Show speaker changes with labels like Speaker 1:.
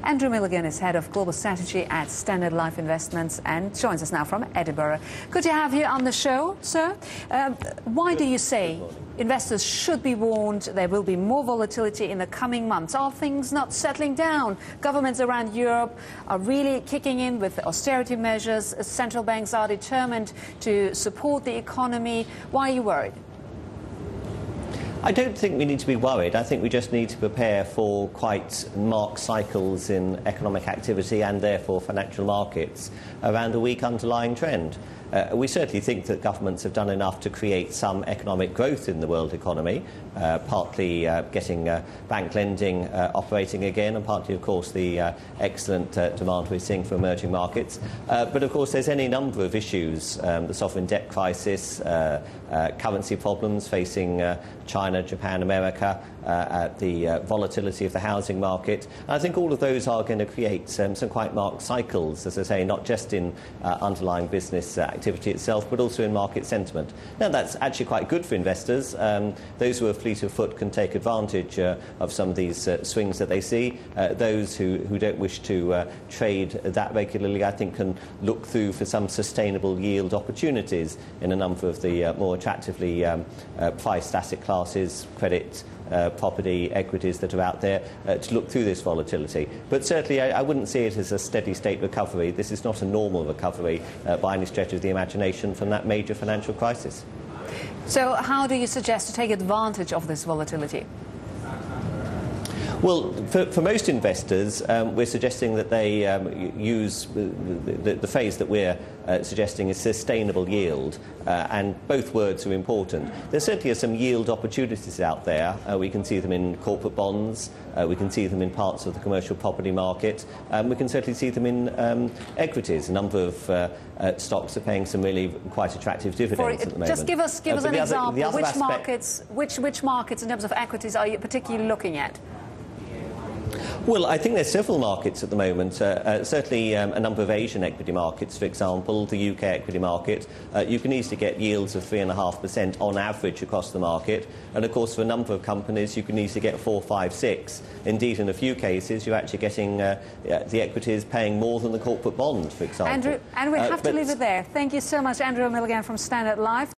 Speaker 1: Andrew Milligan is Head of Global Strategy at Standard Life Investments and joins us now from Edinburgh. Good to have you on the show, sir. Why do you say investors should be warned there will be more volatility in the coming months? Are things not settling down? Governments around Europe are really kicking in with austerity measures. Central banks are determined to support the economy. Why are you worried?
Speaker 2: I don't think we need to be worried. I think we just need to prepare for quite marked cycles in economic activity and therefore financial markets around a weak underlying trend. We certainly think that governments have done enough to create some economic growth in the world economy, partly getting bank lending operating again, and partly, of course, the excellent demand we're seeing for emerging markets. But, of course, there's any number of issues, the sovereign debt crisis, currency problems facing China, Japan, America, the volatility of the housing market. And I think all of those are going to create some quite marked cycles, as I say, not just in underlying business activity itself, but also in market sentiment. Now, that's actually quite good for investors. Those who are fleet of foot can take advantage of some of these swings that they see. Those who don't wish to trade that regularly, I think, can look through for some sustainable yield opportunities in a number of the more attractively priced asset classes, credit, property, equities that are out there to look through this volatility. But certainly I wouldn't see it as a steady state recovery. This is not a normal recovery by any stretch of the imagination from that major financial crisis.
Speaker 1: So how do you suggest to take advantage of this volatility?
Speaker 2: Well, for most investors, we're suggesting that they use the phrase that we're suggesting is sustainable yield, and both words are important. There certainly are some yield opportunities out there. We can see them in corporate bonds, we can see them in parts of the commercial property market, we can certainly see them in equities. A number of stocks are paying some really quite attractive dividends at the moment.
Speaker 1: Just give us an example. Which markets in terms of equities are you particularly looking at?
Speaker 2: Well, I think there's several markets at the moment. Certainly a number of Asian equity markets, for example, the UK equity market. You can easily get yields of 3.5% on average across the market. And, of course, for a number of companies, you can easily get 4, 5, 6. Indeed, in a few cases, you're actually getting the equities paying more than the corporate bond, for example.
Speaker 1: Andrew, we have to leave it there. Thank you so much, Andrew Milligan from Standard Life.